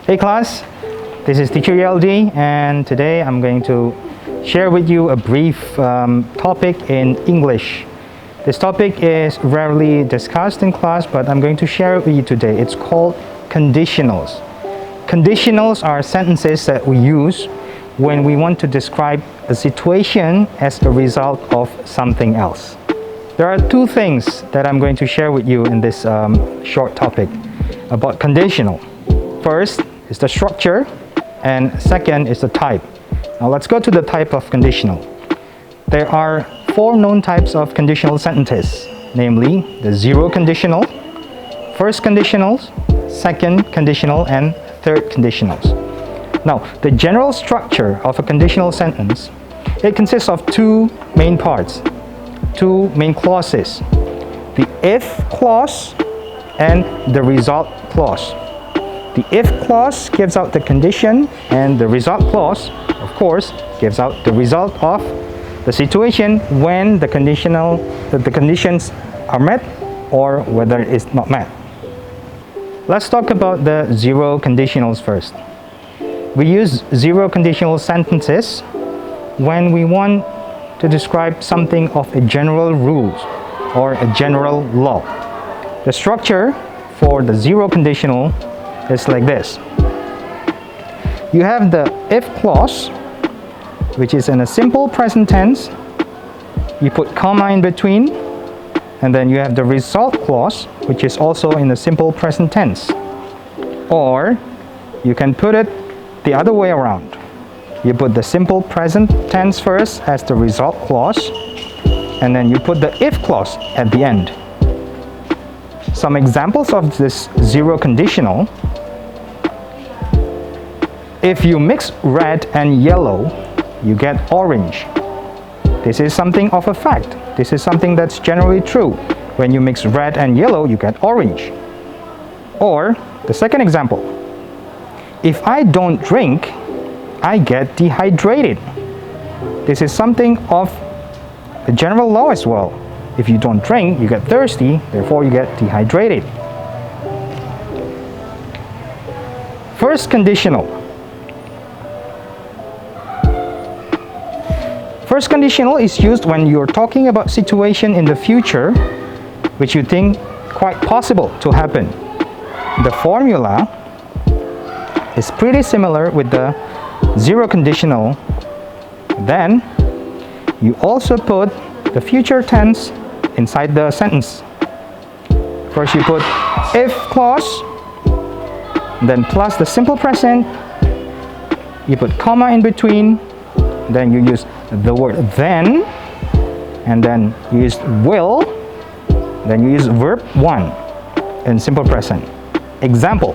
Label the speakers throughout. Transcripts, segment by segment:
Speaker 1: Hey class, this is Teacher Yeldi, and today I'm going to share with you a brief topic in English. This topic is rarely discussed in class, but I'm going to share it with you today. It's called conditionals. Conditionals are sentences that we use when we want to describe a situation as a result of something else. There are two things that I'm going to share with you in this short topic about conditional. First is the structure, and second is the type. Now let's go to the type of conditional. There are four known types of conditional sentences, namely the zero conditional, first conditionals, second conditional, and third conditionals. Now, the general structure of a conditional sentence, it consists of two main parts, two main clauses, the if clause and the result clause. The if clause gives out the condition, and the result clause, of course, gives out the result of the situation when the conditions are met or whether it's not met. Let's talk about the zero conditionals first. We use zero conditional sentences when we want to describe something of a general rule or a general law. The structure for the zero conditional is like this. You have the if clause, which is in a simple present tense. You put comma in between, and then you have the result clause, which is also in a simple present tense. Or you can put it the other way around. You put the simple present tense first as the result clause, and then you put the if clause at the end. Some examples of this zero conditional: if you mix red and yellow, you get orange. This is something of a fact. This is something that's generally true. When you mix red and yellow, you get orange. Or the second example: if I don't drink, I get dehydrated. This is something of a general law as well. If you don't drink, you get thirsty, therefore you get dehydrated. First conditional. First conditional is used when you're talking about situation in the future which you think quite possible to happen. The formula is pretty similar with the zero conditional. Then you also put the future tense inside the sentence. First you put if clause, then plus the simple present, you put comma in between, then you use the word then, and then you use will, then you use verb 1 in simple present. Example: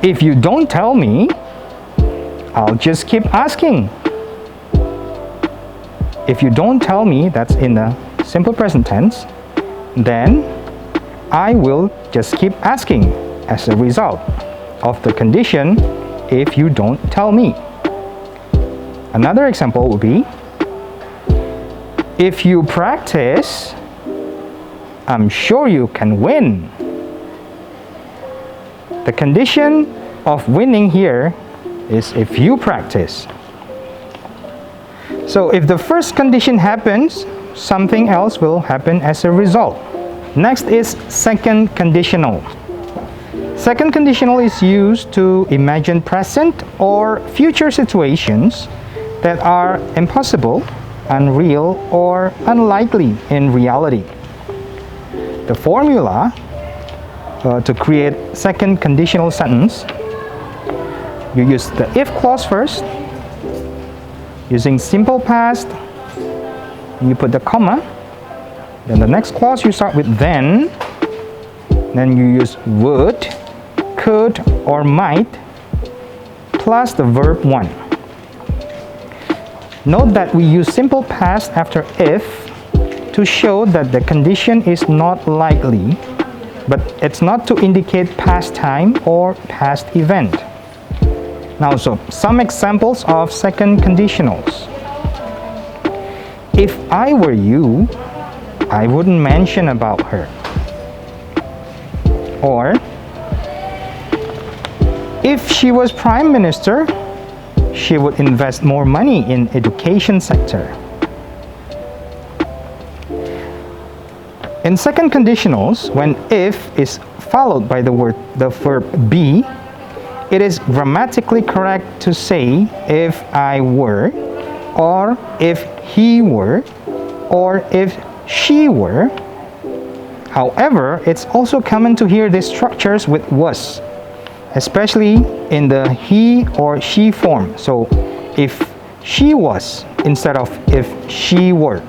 Speaker 1: if you don't tell me, I'll just keep asking. If you don't tell me, that's in the simple present tense, then I will just keep asking as a result of the condition if you don't tell me. Another example would be: if you practice, I'm sure you can win. The condition of winning here is if you practice. So if the first condition happens, something else will happen as a result. Next is second conditional. Second conditional is used to imagine present or future situations that are impossible, unreal, or unlikely in reality. The formula to create second conditional sentence: you use the if clause first, using simple past, you put the comma, then the next clause you start with then you use would, could, or might, plus the verb 1. Note that we use simple past after if to show that the condition is not likely, but it's not to indicate past time or past event. Now, so some examples of second conditionals. If I were you, I wouldn't mention about her. Or If she was prime minister, she would invest more money in education sector. In second conditionals, when if is followed by the verb be, it is grammatically correct to say if I were, or if he were, or if she were. However, it's also common to hear these structures with was, especially in the he or she form. So, if she was instead of if she were.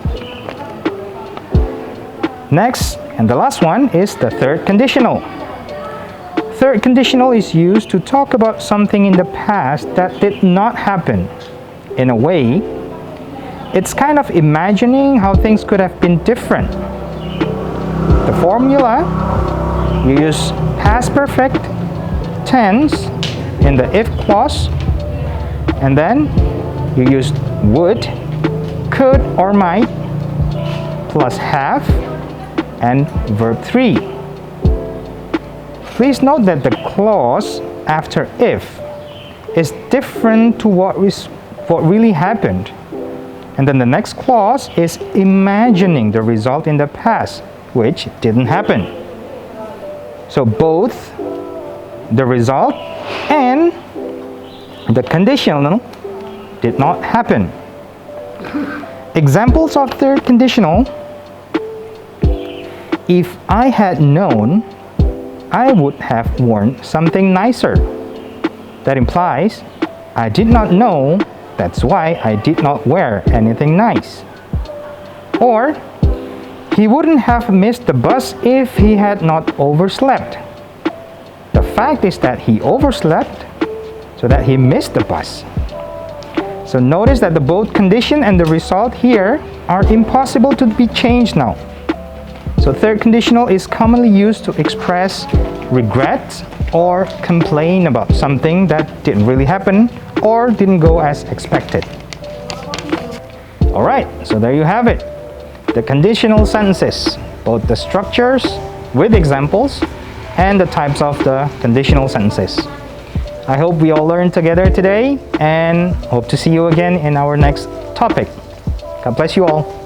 Speaker 1: Next, and the last one is the third conditional. Third conditional is used to talk about something in the past that did not happen. In a way, it's kind of imagining how things could have been different. The formula, you use past perfect tense in the if clause, and then you use would, could or might, plus have, and verb 3. Please note that the clause after if is different to what really happened. And then the next clause is imagining the result in the past, which didn't happen. So both the result and the conditional did not happen. Examples of third conditional: if I had known, I would have worn something nicer. That implies I did not know, that's why I did not wear anything nice. Or he wouldn't have missed the bus if he had not overslept. The fact is that he overslept, so that he missed the bus. So notice that the both condition and the result here are impossible to be changed now. So third conditional is commonly used to express regret or complain about something that didn't really happen or didn't go as expected. Alright, so there you have it. The conditional sentences, both the structures with examples and the types of the conditional sentences. I hope we all learned together today and hope to see you again in our next topic. God bless you all.